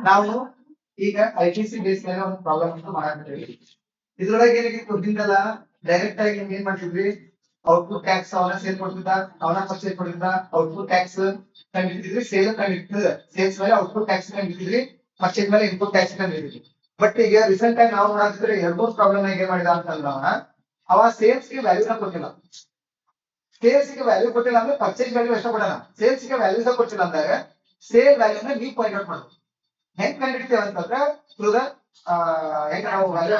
ನಾವು ಈಗ ITC base ಮೇಲೆ ಒಂದು ಪ್ರಾಬ್ಲಮ್ ಅಂತ ಮಾಡಾಕ್ತೀವಿ. ಇದ್ರೊಳಗೆ ಏನಾಗಿತ್ತು ಹಿಂದೆಲ್ಲ ಡೈರೆಕ್ಟ್ ಆಗಿ ಏನ್ ಮಾಡ್ತಿದ್ವಿ, ಔಟ್ಪುಟ್ ಟ್ಯಾಕ್ಸ್ ಅವನ ಸೇಲ್ ಕೊಡ್ತಿದ್ದ, ಅವನ ಪರ್ಚೇಸ್ ಕೊಡ್ತಿದ್ದ, ಔಟ್ಪುಟ್ ಟ್ಯಾಕ್ಸ್ ಕಂಡಿಡ್ತಿದ್ವಿ, ಸೇಲ್ ಕಂಡಿಡ್ತಿದ್ವಿ, ಸೇಲ್ಸ್ ಮೇಲೆ ಔಟ್ಪುಟ್ ಟ್ಯಾಕ್ಸ್ ಕಂಡಿಡ್ತಿದ್ವಿ, ಪರ್ಚೇಸ್ ಮೇಲೆ ಇನ್ಪುಟ್ ಟ್ಯಾಕ್ಸ್ ಕಂಡಿಡ್ತಿದ್ವಿ. ಬಟ್ ಈಗ ರೀಸೆಂಟ್ ಆಗಿ ನಾವು ನೋಡಿದ್ರೆ ಎರಡು ಪ್ರಾಬ್ಲಮ್ ಏನ್ ಮಾಡಿದ ಅಂತಂದ್ರೆ ಅವ ಸೇಲ್ಸ್ ಗೆ ವ್ಯಾಲ್ಯೂನ ಕೊಟ್ಟಿಲ್ಲ. ಸೇಲ್ಸ್ ಗೆ ವ್ಯಾಲ್ಯೂ ಕೊಟ್ಟಿಲ್ಲ ಅಂದ್ರೆ ಪರ್ಚೇಸ್ ವ್ಯಾಲ್ಯೂ ಎಷ್ಟ ಕೊಡೋಣ, ಸೇಲ್ಸ್ ಗೆ ವ್ಯಾಲ್ಯೂಸ್ ಕೊಟ್ಟಿಲ್ಲ ಅಂದಾಗ ಸೇಲ್ ವ್ಯಾಲ್ಯೂನ ನೀವು ಪಾಯಿಂಟ್ ಔಟ್ ಮಾಡೋದು. ಹೆಂಗ್ ಕಂಡಿಡ್ತೇವೆ ಅಂತಂದ್ರೆ ಥ್ರೂ ದ ಹೆಂಗ್ ನಾವು ವ್ಯಾಲ್ಯೂ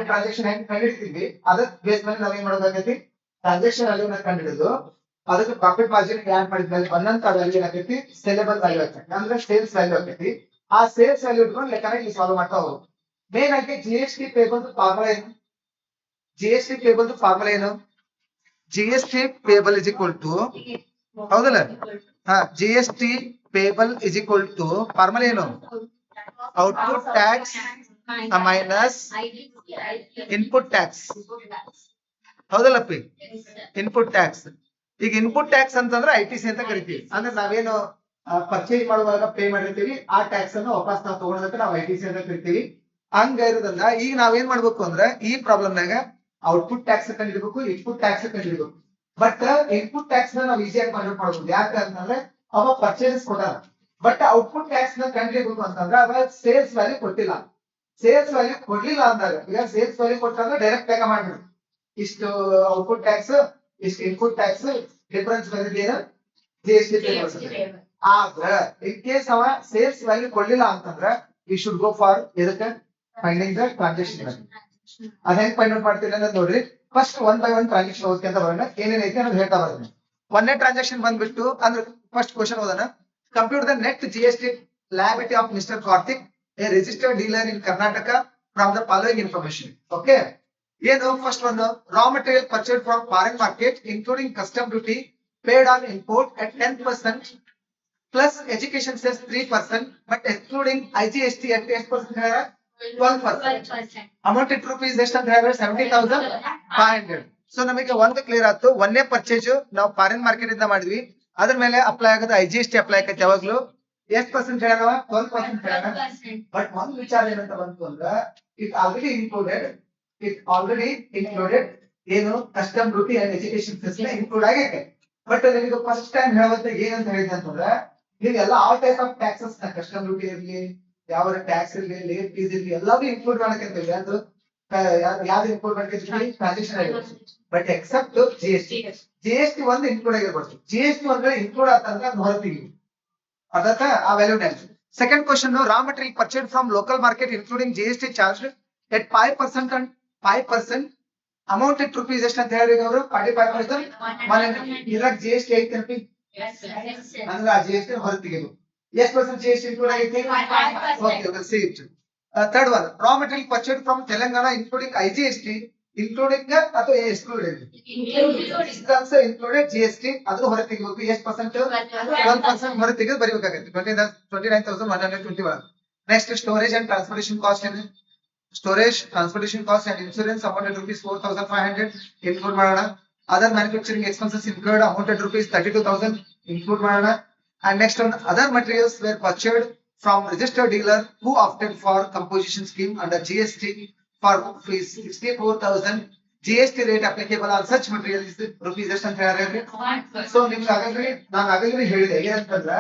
ಟ್ರಾನ್ಸಾಕ್ಷನ್ ಹೆಂಗ್ ಕಂಡಿಡ್ತೀವಿ ಅದ್ರ ಬೇಸ್ ಮೇಲೆ ನಾವ್ ಏನ್ ಮಾಡೋದಾಗೈತಿ, ಟ್ರಾನ್ಸಾಕ್ಷನ್ ವ್ಯಾಲ್ಯೂನ ಕಂಡಿಡಿದು ಅದಕ್ಕೆ ಪ್ರಾಫಿಟ್ ಮಾರ್ಜಿನ್ ಆಡ್ ಮಾಡಿದ್ಮೇಲೆ ಬಂದಂತ ವ್ಯಾಲ್ಯೂ ಏನಾಗೈತಿ, ಸೇಲೆಬಲ್ ವ್ಯಾಲ್ಯೂ ಆಗ್ತೈತಿ, ಅಂದ್ರೆ ಸೇಲ್ಸ್ ವ್ಯಾಲ್ಯೂ ಆಗ್ತೈತಿ. ಆ ಸೇಲ್ಸ್ ವ್ಯಾಲ್ಯೂ ಇಟ್ಕೊಂಡು ಲೆಕ್ಕನ ಇಲ್ಲಿ ಸಾಲ್ವ್ ಮಾಡ್ತಾ ಹೋಗೋದು. ಮೇನ್ ಆಗಿ GST ಪೇಬಲ್ ಫಾರ್ಮುಲಾ ಏನು, GST ಪೇಬಲ್ ಫಾರ್ಮುಲಾ ಏನು, GST payable is equal to, ಹೌದಲ್ಲ, GST payable is equal to formula ಏನು, output tax minus input tax, ಹೌದಲ್ಲಪ್ಪಿ, ಇನ್ಪುಟ್ ಟ್ಯಾಕ್ಸ್. ಈಗ ಇನ್ಪುಟ್ ಟ್ಯಾಕ್ಸ್ ಅಂತಂದ್ರೆ ITC ಅಂತ ಕರಿತೀವಿ. ಅಂದ್ರೆ ನಾವೇನು ಪರ್ಚೇಸ್ ಮಾಡುವಾಗ ಪೇ ಮಾಡಿರ್ತೀವಿ ಆ ಟ್ಯಾಕ್ಸ್ ಅನ್ನು ವಾಪಸ್ ನಾವು ತಗೊಳೋದಕ್ಕೆ ನಾವು ITC ಅಂತ ಕರಿತೀವಿ. ಹಂಗ ಇರೋದ್ರಿಂದ ಈಗ ನಾವೇನ್ ಮಾಡ್ಬೇಕು ಅಂದ್ರೆ ಈ ಪ್ರಾಬ್ಲಮ್ನಾಗ ಔಟ್ಪುಟ್ ಟ್ಯಾಕ್ಸ್ ಕಂಡಿಡ್ಬೇಕು, ಇನ್ಪುಟ್ ಟ್ಯಾಕ್ಸ್ ಕಂಡಿಡ್ಬೇಕು. ಬಟ್ ಇನ್ಪುಟ್ ಟ್ಯಾಕ್ಸ್ ನ ನಾವು ಈಸಿಯಾಗಿ ಕಂಡುಹಿಡಿದು ಮಾಡಬಹುದು. ಯಾಕಂತಂದ್ರೆ ಅವ ಪರ್ಚೇಸ್ ಕೊಟ್ಟಾನ, ಬಟ್ ಔಟ್ಪುಟ್ ಟ್ಯಾಕ್ಸ್ ನ ಕಂಡುಹಿಡಿಬೇಕು ಅಂತಂದ್ರೆ ಅವ ಸೇಲ್ಸ್ ವ್ಯಾಲ್ಯೂ ಕೊಟ್ಟಿಲ್ಲ. ಸೇಲ್ಸ್ ವ್ಯಾಲ್ಯೂ ಕೊಡ್ಲಿಲ್ಲ ಅಂದಾಗ ಈಗ ಸೇಲ್ಸ್ ವ್ಯಾಲ್ಯೂ ಕೊಟ್ಟಂದ್ರೆ ಡೈರೆಕ್ಟ್ ಲೆಕ್ಕ ಮಾಡ್ಬಿಡು, ಇಷ್ಟು ಔಟ್ಪುಟ್ ಟ್ಯಾಕ್ಸ್ ಇಷ್ಟು ಇನ್ಪುಟ್ ಟ್ಯಾಕ್ಸ್ ಡಿಫರೆನ್ಸ್ ಬಂದಿದೆ ಏನು GST ಪೇ. ಆದ್ರೆ ಇನ್ ಕೇಸ್ ಅವ ಸೇಲ್ಸ್ ವ್ಯಾಲ್ಯೂ ಕೊಡ್ಲಿಲ್ಲ ಅಂತಂದ್ರೆ ವಿ ಶುಡ್ ಗೋ ಫಾರ್ ಇದಕ್ಕೆ ಫೈಂಡಿಂಗ್ ದ ಟ್ರಾನ್ಸಾಕ್ಷನ್ ವ್ಯಾಲ್ಯೂ. ಅದ ಹೆಂಗ್ ಫೈಂಡ್ ಔಟ್ ಮಾಡ್ತೀನಿ ಅಂತ ನೋಡ್ರಿ. First one by one transaction ಓದ್ಕೆ ಅಂತ ಬರೋಣ, ಏನೇನೈತಿ ಅನ್ನೋದು ಹೇಳ್ತಾ ಬರ್ತೀನಿ. ಒಂದೇ ಟ್ರಾನ್ಸಾಕ್ಷನ್ ಬಂದ್ಬಿಟ್ಟು ಅಂದ್ರೆ ಫಸ್ಟ್ ಕ್ವಶನ್ ಓದೋಣ. Compute the net GST liability of Mr. Karthik, a registered dealer in Karnataka, from the following information. Okay, ಏನು ಫಸ್ಟ್ ಒಂದು, ರಾ material purchase from foreign market including custom duty paid on import at 10% plus education cess 3%, but excluding IGST at 8% 12%. Amount it rupees ಎಷ್ಟು ಅಂತ ಹೇಳಿದ್ರೆ 70,500. So ನಮಗೆ ಒಂದು clear ಆಯ್ತು, ಒಂದೇ purchase ನಾವು ಫಾರಿನ್ ಮಾರ್ಕೆಟ್ ಇಂದ ಮಾಡಿದ್ವಿ, ಅದ್ರ ಮೇಲೆ ಅಪ್ಲೈ ಆಗೋದು IGST ಅಪ್ಲೈ ಆಗತ್ತೆ. ಯಾವಾಗ್ಲೂ ಎಷ್ಟು ಪರ್ಸೆಂಟ್ ಹೇಳೋಣ, 12% ಹೇಳೋಣ. ಬಟ್ ಒಂದು ವಿಚಾರ ಏನಂತ ಬಂತು ಅಂದ್ರೆ ಇಟ್ ಆಲ್ರೆಡಿ ಇನ್ಕ್ಲೂಡೆಡ್ ಏನು custom duty and education cess include ಆಗೈತೆ. ಬಟ್ ನಿಮಗೆ ಫಸ್ಟ್ ಟೈಮ್ ಹೇಳುವಂತ ಏನಂತ ಹೇಳಿದೆ ಅಂತಂದ್ರೆ ನೀವೆಲ್ಲ all type of taxes, custom duty ಇರ್ಲಿ, ಯಾವ ಟ್ಯಾಕ್ಸ್ ಇರ್ಲಿ, ಲೇಟ್ ಫೀಸ್ ಇರ್ಲಿ, ಎಲ್ಲವೂ ಇನ್ಕ್ಲೂಡ್ ಮಾಡಕಂತೀವಿ. ಅದು ಯಾವ್ದು ಇನ್ಕ್ಲೂಡ್ ಮಾಡ್ತೀವಿ, ಟ್ರಾನ್ಸಾಕ್ಷನ್ ಆಗಿರುತ್ತೆ. ಬಟ್ ಎಕ್ಸೆಪ್ಟ್ GST ಒಂದು ಇನ್ಕ್ಲೂಡ್ ಆಗಿರ್ಬಾರ್ದು. GST ಒಂದ್ರೆ ಇನ್ಕ್ಲೂಡ್ ಆತಂದ್ರೆ ಅದು ಹೊರತೀವಿ, ಅರ್ಥ ಆ value tax. Second question, Ra material purchase from local market including GST charge at 5% and 5%, amount it rupees ಎಷ್ಟು ಅಂತ ಹೇಳಿದ್ರೆ ಅವರು 45,100. ಇದ್ರಾಗ GST ಐತೆ ಅಂದ್ರೆ ಆ GST ಹೊರತಿಗೆದು ಎಷ್ಟು ಪರ್ಸೆಂಟ್ GST ಇನ್ಕ್ಲೂಡ್ ಆಗೈತಿ, okay see it. Third one, raw material purchase from Telangana including IGST including ಅಥವಾ ಎಕ್ಸ್ಕ್ಲೂಡೆಡ್, ಇನ್ಕ್ಲೂಡೆಡ್ GST ಅದ್ರ ಹೊರ ತೆಗಿಬೇಕು. ಎಷ್ಟು ಪರ್ಸೆಂಟ್, 12% ಹೊರ ತೆಗೆದು ಬರೀಬೇಕಾಗುತ್ತೆ, 29,121. Next, storage and transportation cost ಏನು, storage, transportation cost and insurance amounted rupees 4,500 include ಮಾಡೋಣ. Other manufacturing expenses include amounted rupees 32,000 include ಮಾಡೋಣ. ಅಂಡ್ ನೆಕ್ಸ್ಟ್ ಒಂದು, other materials were purchased from registered dealer who opted for composition scheme under GST for rupees 64,000. GST rate applicable on such material is rupees ಎಷ್ಟು ಅಂತ ಹೇಳಿದ್ರೆ. So ನಿಮ್ಗೆ ನಾನು ಆಗಲೇ ಹೇಳಿದೆ ಏನಂತಂದ್ರೆ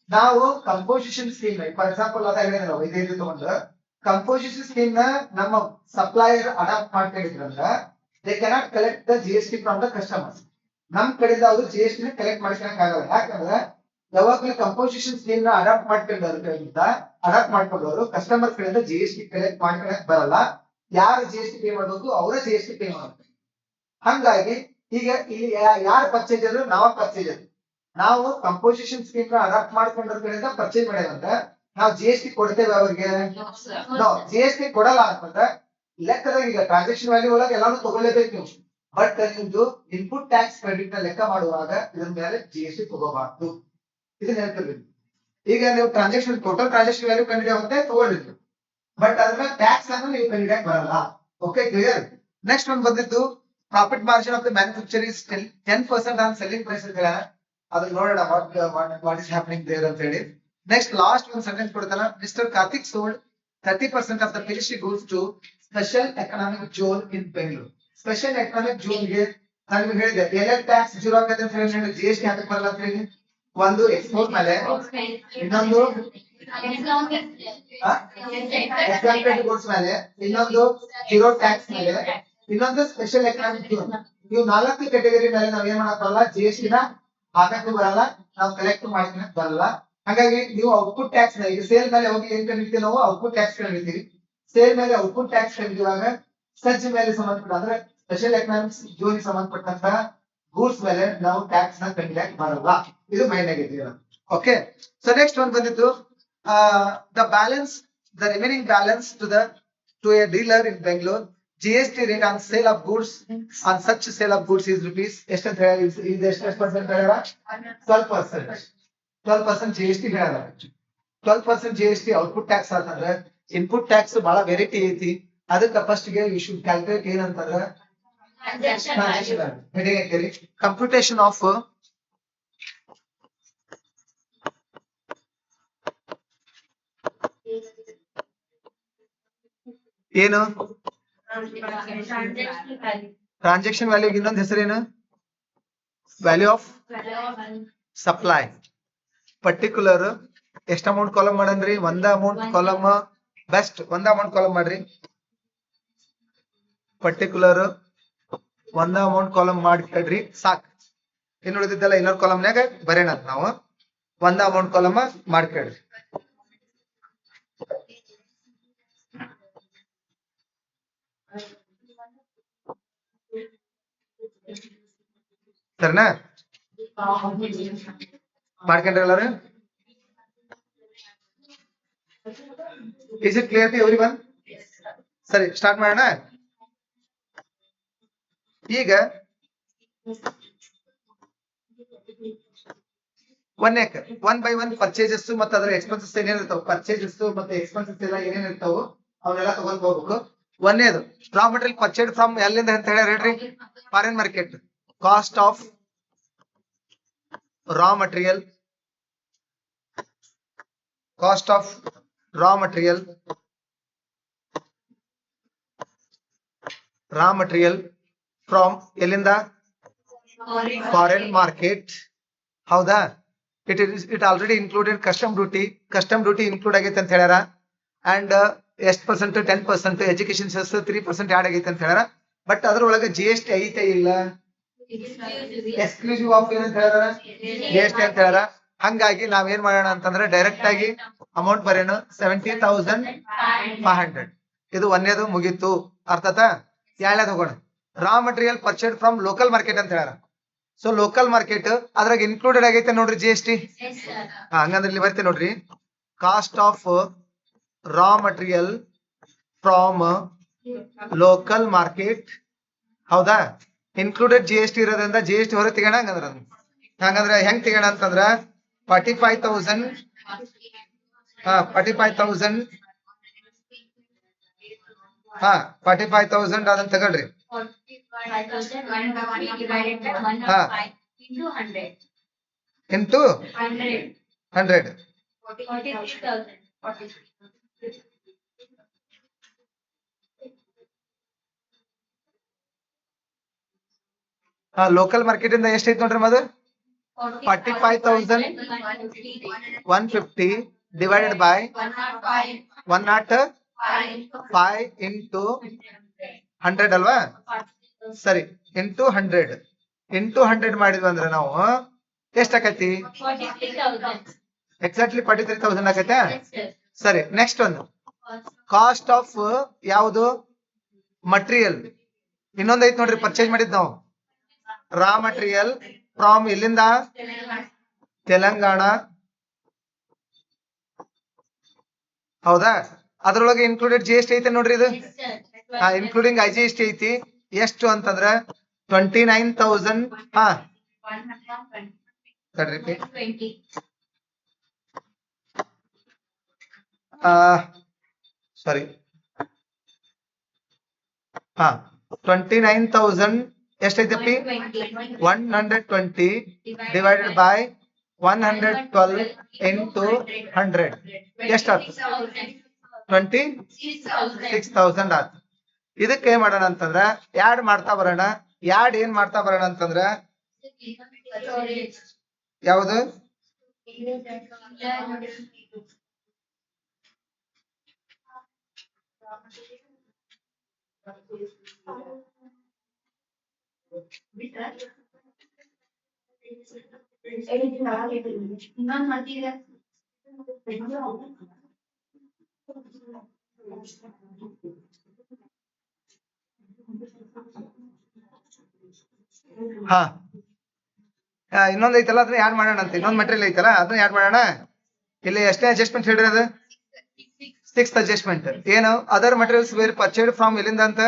ನಾವು ಕಂಪೋಸಿಷನ್ ಸ್ಕೀಮ್, ಫಾರ್ ಎಕ್ಸಾಂಪಲ್ ಅದ ಹೇಳಿದ್ರೆ ನಾವು ಇದೇನು ತಗೊಂಡು ಕಂಪೋಸಿಷನ್ ಸ್ಕೀಮ್ ನ ನಮ್ಮ ಸಪ್ಲೈಯರ್ ಅಡಾಪ್ಟ್ ಮಾಡ್ಕೊಂಡಿದ್ರಂದ್ರೆ they cannot collect the GST from the customers. ನಮ್ ಕಡೆಯಿಂದ ಅವರು GST ನ ಕಲೆಕ್ಟ್ ಮಾಡ್ಕೊಳಕ್ ಆಗಲ್ಲ. ಯಾಕಂದ್ರೆ ಯಾವಾಗಲೂ ಕಂಪೋಸಿಷನ್ ಸ್ಕೀಮ್ ನ ಅಡಾಪ್ಟ್ ಮಾಡ್ಕೊಂಡವರು ಕಸ್ಟಮರ್ ಕಡೆಯಿಂದ GST ಕಲೆಕ್ಟ್ ಮಾಡ್ಕೊಳಕ್ ಬರಲ್ಲ. ಯಾರು GST ಪೇ ಮಾಡಬೇಕು ಅವರೇ GST ಪೇ ಮಾಡ್ತಾರೆ. ಹಂಗಾಗಿ ಈಗ ಇಲ್ಲಿ ಯಾರು ಪರ್ಚೇಜರ್, ನಾವು ಪರ್ಚೇಜರ್. ನಾವು ಕಂಪೋಸಿಷನ್ ಸ್ಕೀಮ್ ನ ಅಡಾಪ್ಟ್ ಮಾಡ್ಕೊಂಡ್ರ ಕಡೆಯಿಂದ ಪರ್ಚೇಸ್ ಮಾಡ್ಯಾರಂತ ನಾವು GST ಕೊಡ್ತೇವೆ ಅವ್ರಿಗೆ, GST ಕೊಡಲ್ಲ ಅಂತಂದ್ರೆ ಲೆಕ್ಕದಾಗ ಈಗ ಟ್ರಾನ್ಸಾಕ್ಷನ್ ವ್ಯಾಲ್ಯೂ ಒಳಗೆ ಎಲ್ಲಾನು ತಗೊಳ್ಳೇಬೇಕು ನೀವು. ಬಟ್ ನಿಮ್ದು ಇನ್ಪುಟ್ ಟ್ಯಾಕ್ಸ್ ಕ್ರೆಡಿಟ್ ನ ಲೆಕ್ಕ ಮಾಡುವಾಗ ಇದ್ರ ಮೇಲೆ GST ತಗೋಬಾರ್ದು. ಇದನ್ನ ಹೇಳ್ತಿರ್ಬೇಕು. ಈಗ ನೀವು ಟ್ರಾನ್ಸಾಕ್ಷನ್ ಟೋಟಲ್ ಟ್ರಾನ್ಸಾಕ್ಷನ್ ವ್ಯಾಲ್ಯೂ ಕಂಡುಹಿಡಿಯುವಂತೆ ತಗೊಂಡಿದ್ರು, ಬಟ್ ಅದ್ರ ಟ್ಯಾಕ್ಸ್ ಅನ್ನು ನೀವು ಕಂಡುಹಿಡಿಯಕ್ ಬರಲ್ಲ. Okay, clear. ನೆಕ್ಸ್ಟ್ ಒಂದು ಬಂದಿದ್ದು profit margin of the manufacturer is 10% on selling price ಅಂತ ಹೇಳ. ಅದನ್ನ ನೋಡೋಣ ವಾಟ್ ಇಸ್ ಹ್ಯಾಪನಿಂಗ್ ದೇರ್ ಅಂತ ಹೇಳಿ. Next, last one sentence ಕೊಡ್ತಾನ. Mr. Karthik sold 30% of the finished goods to Special Economic Zone in Bangalore. Special Economic Zone ಗೆ ನಾನು ಹೇಳಿದೆ ಎಲ್ಲೆಲ್ಲಿ ಟ್ಯಾಕ್ಸ್ ಜೀರೋ ಆಗತ್ತೆ ಅಂತ ಹೇಳಿ GST ಹಾಕಕ್ ಬರಲ್ಲ ಅಂತ ಹೇಳಿ. ಒಂದು ಎಕ್ಸ್ಪೋರ್ಟ್ ಮೇಲೆ, ಇನ್ನೊಂದು ಎಕ್ಸಾಂಪಲ್ ಗೂಡ್ಸ್ ಮೇಲೆ, ಇನ್ನೊಂದು ಜೀರೋ ಟ್ಯಾಕ್ಸ್ ಮೇಲೆ, ಇನ್ನೊಂದು ಸ್ಪೆಷಲ್ ಎಕನಾಮಿಕ್ ಝೋನ್. ಇವು 4 ಕ್ಯಾಟಗರಿ ಮೇಲೆ ನಾವ್ ಏನ್ ಮಾಡಕ್ ಬರಲ್ಲ, GST ನ ಹಾಕಕ್ಕೂ ಬರಲ್ಲ, ನಾವು ಕಲೆಕ್ಟ್ ಮಾಡಕ್ ಬರಲ್ಲ. ಹಾಗಾಗಿ ನೀವು ಔಟ್ಪುಟ್ ಟ್ಯಾಕ್ಸ್ ನ ಈಗ ಸೇಲ್ ಮೇಲೆ ಹೋಗಿ ಏನ್ ಕಂಡಿರ್ತೀವಿ, ನಾವು ಔಟ್ಪುಟ್ ಟ್ಯಾಕ್ಸ್ ಕಂಡಿರ್ತೀವಿ. ಸೇಲ್ ಮೇಲೆ ಔಟ್ಪುಟ್ ಟ್ಯಾಕ್ಸ್ ಕಂಡಿರುವಾಗ ಸಜ್ಜ್ ಮೇಲೆ ಸಂಬಂಧಪಟ್ಟ ಅಂದ್ರೆ ಸ್ಪೆಷಲ್ ಎಕನಾಮಿಕ್ಸ್ ಝೋನ್ ಸಂಬಂಧಪಟ್ಟಂತ ಗೂಡ್ಸ್ ಮೇಲೆ ನಾವು ಟ್ಯಾಕ್ಸ್ ನ ಕಂಡಿಡಕ್ ಬರಲ್ಲ. ಇದು ಮೈನ್ ಆಗಿದ್ದೀವಿ. ಓಕೆ, ಸೊ ನೆಕ್ಸ್ಟ್ ಒಂದು ಬಂದಿದ್ದು the balance, the remaining balance to a dealer in Bengaluru. GST rate on sale of goods on such sale of goods is rupees ಎಷ್ಟು ಅಂತ ಹೇಳಿ, ಇದು ಎಷ್ಟು ಪರ್ಸೆಂಟ್ ಹೇಳ, 12%. 12% GST ಹೇಳ. 12% GST ಔಟ್ಪುಟ್ ಟ್ಯಾಕ್ಸ್ ಅಂತಂದ್ರೆ ಇನ್ಪುಟ್ ಟ್ಯಾಕ್ಸ್ ಬಹಳ ವೆರೈಟಿ ಐತಿ. ಅದಕ್ಕೆ ಫಸ್ಟ್ ಗೆ ಯು ಶುಡ್ ಕ್ಯಾಲ್ಕುಲೇಟ್ ಏನಂತಂದ್ರೆ ಕಂಪ್ಯೂಟೇಷನ್ ಆಫ್ ಏನು, ಟ್ರಾನ್ಸಾಕ್ಷನ್ ವ್ಯಾಲ್ಯೂ. ಇನ್ನೊಂದು ಹೆಸರೇನು, ವ್ಯಾಲ್ಯೂ ಆಫ್ ಸಪ್ಲೈ. ಪರ್ಟಿಕ್ಯುಲರ್ ಎಷ್ಟ್ ಅಮೌಂಟ್ ಕಾಲಮ್ ಮಾಡನ್ರಿ, ಒಂದ ಅಮೌಂಟ್ ಕಾಲಮ್, ಬೆಸ್ಟ್ ಒಂದ ಅಮೌಂಟ್ ಕಾಲಮ್ ಮಾಡ್ರಿ. ಪರ್ಟಿಕ್ಯುಲರ್ ಒಂದ ಅಮೌಂಟ್ ಕಾಲಮ್ ಮಾಡ್ಕೊಡ್ರಿ ಸಾಕ್. ಇನ್ನು ಉಳಿದಿದ್ದೆಲ್ಲ ಇನ್ನೊಂದು ಕಾಲಮ್ನಾಗ ಬರೇಣ ನಾವು. ಒಂದ ಅಮೌಂಟ್ ಕಾಲಮ್ ಮಾಡ್ಕೊಡ್ರಿ. ಸರಿನಾ, ಮಾಡ್ಕೊಂಡ್ರಿ ಎಲ್ಲಾರು? Is it clear to everyone? ಸರಿ, ಸ್ಟಾರ್ಟ್ ಮಾಡೋಣ. ಈಗ ಒನ್ ಬೈ ಒನ್ ಪರ್ಚೇಸಸ್ ಮತ್ತೆ ಅದರ ಎಕ್ಸ್ಪೆನ್ಸಸ್ ಏನೇನಿರ್ತಾವ, ಪರ್ಚೇಸಸ್ ಮತ್ತೆ ಎಕ್ಸ್ಪೆನ್ಸಸ್ ಎಲ್ಲ ಏನೇನಿರ್ತಾವ ಅವನ್ನೆಲ್ಲ ತಗೊಂಡ್ ಹೋಗ್ಬೇಕು. ಒಂದೇದು ರಾ ಮಟೀರಿಯಲ್ ಪರ್ಚೇಡ್ ಫ್ರಮ್ ಎಲ್ಲಿಂದ ಅಂತ ಹೇಳ್ರಿ, foreign market. Cost of raw material, cost of raw material, raw material from ಎಲ್ಲಿಂದ, ಫಾರಿನ್ ಮಾರ್ಕೆಟ್. ಹೌದಾ, it already included custom duty include ಆಗೈತೆ ಅಂತ ಹೇಳ್ಯಾರ. ಅಂಡ್ ಎಷ್ಟು ಪರ್ಸೆಂಟ್, 10%, ಎಜುಕೇಶನ್ ಸೆಸ್ 3% ಆಡ್ ಆಗೈತೆ ಅಂತ ಹೇಳ್ಯಾರ. ಬಟ್ ಅದ್ರೊಳಗೆ GST ಐತೆ ಇಲ್ಲ, ಎಕ್ಸ್ಕ್ಲೂಸಿವ್ ಆಫ್ ಏನಂತ ಹೇಳ್ಯಾರ, GST ಅಂತ ಹೇಳ್ಯಾರ. ಹಂಗಾಗಿ ನಾವ್ ಏನ್ ಮಾಡೋಣ ಅಂತಂದ್ರೆ ಡೈರೆಕ್ಟ್ ಆಗಿ ಅಮೌಂಟ್ ಬರೇನು, 70,500. ಇದು ಒಂದೇದು ಮುಗೀತು, ಅರ್ಥತಾ? ಎರಡನೇದು ಹೋಗೋಣ. ರಾ material purchased from local market ಅಂತ ಹೇಳ್ಯಾರ. ಸೊ ಲೋಕಲ್ ಮಾರ್ಕೆಟ್ ಅದ್ರಾಗ ಇನ್ಕ್ಲೂಡೆಡ್ ಆಗೈತೆ ನೋಡ್ರಿ GST. ಹಂಗಂದ್ರೆ ಇಲ್ಲಿ ಬರ್ತೇನೆ ನೋಡ್ರಿ, cost of raw material from local market. ಹೌದಾ, ಇನ್ಕ್ಲೂಡೆಡ್ GST ಇರೋದ್ರಿಂದ GST ಹೊರಗೆ ತೆಗೋಣ. ಹಂಗಂದ್ರೆ ಹೆಂಗ್ ತೆಗೋಣ ಅಂತಂದ್ರ 45,000, 45,000, 45,000 ಅದನ್ನ ತಗೊಳ್ರಿ. ಇಂಟು 100. ಲೋಕಲ್ ಮಾರ್ಕೆಟ್ ಇಂದ ಎಷ್ಟೈತಿ ನೋಡ್ರಿ ಮದು, 45,150 ಡಿವೈಡೆಡ್ ಬೈ 105 ಇಂಟು 100 ಅಲ್ವಾ? ಸರಿ, ಇಂಟು 100 ಮಾಡಿದ್ವಿ ಅಂದ್ರೆ ನಾವು ಎಷ್ಟಾಕೈತಿ, ಎಕ್ಸಾಕ್ಟ್ಲಿ 43,000 ಆಕೈತೆ. ಸರಿ, ನೆಕ್ಸ್ಟ್ ಒಂದು ಕಾಸ್ಟ್ ಆಫ್ ಯಾವುದು, ಮಟೀರಿಯಲ್. ಇನ್ನೊಂದ್ ಐತಿ ನೋಡ್ರಿ, ಪರ್ಚೇಸ್ ಮಾಡಿದ್ ನಾವು ರಾ ಮಟೀರಿಯಲ್ ಫ್ರಾಮ್ ಎಲ್ಲಿಂದ, ತೆಲಂಗಾಣ. ಹೌದಾ, ಅದ್ರೊಳಗೆ ಇನ್ಕ್ಲೂಡೆಡ್ GST ಐತೆ ನೋಡ್ರಿ. ಇದು ಇನ್ಕ್ಲೂಡಿಂಗ್ IGST ಐತಿ. ಎಷ್ಟು ಅಂತಂದ್ರ 29,000. ಸಾರಿ, 29,000 ಎಷ್ಟೈತಪ್ಪಿ, 120 ಡಿವೈಡೆಡ್ ಬೈ 112 into 100 ಎಷ್ಟಾಯ್ತು? 26,000 ಆಯ್ತು. ಇದಕ್ಕೆ ಏನ್ ಮಾಡೋಣ ಅಂತಂದ್ರ ಯಾಡ್ ಮಾಡ್ತಾ ಬರೋಣ. ಯಾಡ್ ಏನ್ ಮಾಡ್ತಾ ಬರೋಣ ಅಂತಂದ್ರ ಯಾವುದು? ಹಾ ಇನ್ನೊಂದ್ ಐತಲ್ಲ ಅದನ್ನ ಯಾಡ್ ಮಾಡೋಣ ಅಂತ. ಇನ್ನೊಂದ್ ಮೆಟೀರಿಯಲ್ ಐತಲ್ಲ ಅದನ್ನ ಯಾಡ್ ಮಾಡೋಣ. ಇಲ್ಲಿ ಎಷ್ಟೇ ಅಡ್ಜಸ್ಟ್ಮೆಂಟ್ ಹೇಳ್ರಿ ಅದು? 6th ಅಡ್ಜಸ್ಟ್ಮೆಂಟ್ ಏನು? Other materials were purchased from ಎಲ್ಲಿಂದ ಅಂತ?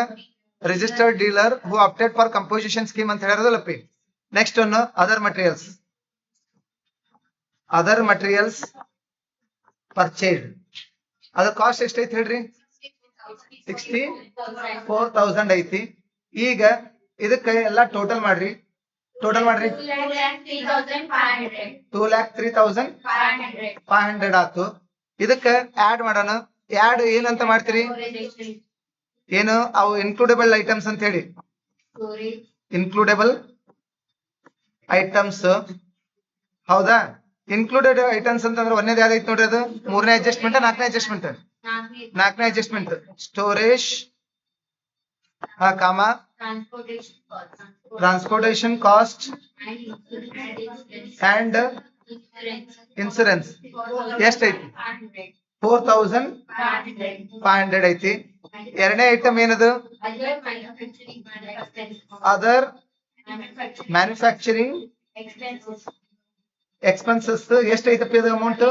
Registered dealer who update for composition scheme ಅಂತ ಹೇಳಿರೋದಲ್ಲಪ್ಪಿ. Next one other materials. Other materials purchased ಅದ್ರ ಕಾಸ್ಟ್ ಎಷ್ಟೈತಿ ಹೇಳ್ರಿ? 64,000 ಐತಿ. ಈಗ ಇದಕ್ಕೆ ಎಲ್ಲ ಟೋಟಲ್ ಮಾಡ್ರಿ. ಟೋಟಲ್ ಮಾಡ್ರಿ. 2,03,500 ಆತು. ಇದಕ್ಕೆ ಆಡ್ ಮಾಡೋಣ. ಆಡ್ ಏನಂತ ಮಾಡ್ತೀರಿ? ಏನು ಅವು ಇನ್ಕ್ಲೂಡೇಬಲ್ ಐಟಮ್ಸ್ ಅಂತ ಹೇಳಿ. ಇನ್ಕ್ಲೂಡೇಬಲ್ ಐಟಮ್ಸ್ ಹೌದಾ? ಇನ್ಕ್ಲೂಡೆಡ್ ಐಟಮ್ಸ್ ಅಂತಂದ್ರೆ ಒಂದೇದು ಯಾವ್ದೈತಿ ನೋಡ್ರಿ ಅದು? 3ನೇ ಅಡ್ಜಸ್ಟ್ಮೆಂಟ್ 4ನೇ ಅಡ್ಜಸ್ಟ್ಮೆಂಟ್? 4ನೇ ಅಡ್ಜಸ್ಟ್ಮೆಂಟ್. ಸ್ಟೋರೇಜ್ ಕಾಮ ಟ್ರಾನ್ಸ್ಪೋರ್ಟೇಷನ್ ಕಾಸ್ಟ್ ಅಂಡ್ ಇನ್ಸೂರೆನ್ಸ್ ಎಷ್ಟೈತಿ? 4,500 ಐತಿ. ಎರಡನೇ ಐಟಮ್ ಏನದು? ಅದರ್ ಮ್ಯಾನುಫ್ಯಾಕ್ಚರಿಂಗ್ ಎಕ್ಸ್ಪೆನ್ಸಸ್ ಎಷ್ಟೈತಪ್ಪ ಇದು ಅಮೌಂಟ್?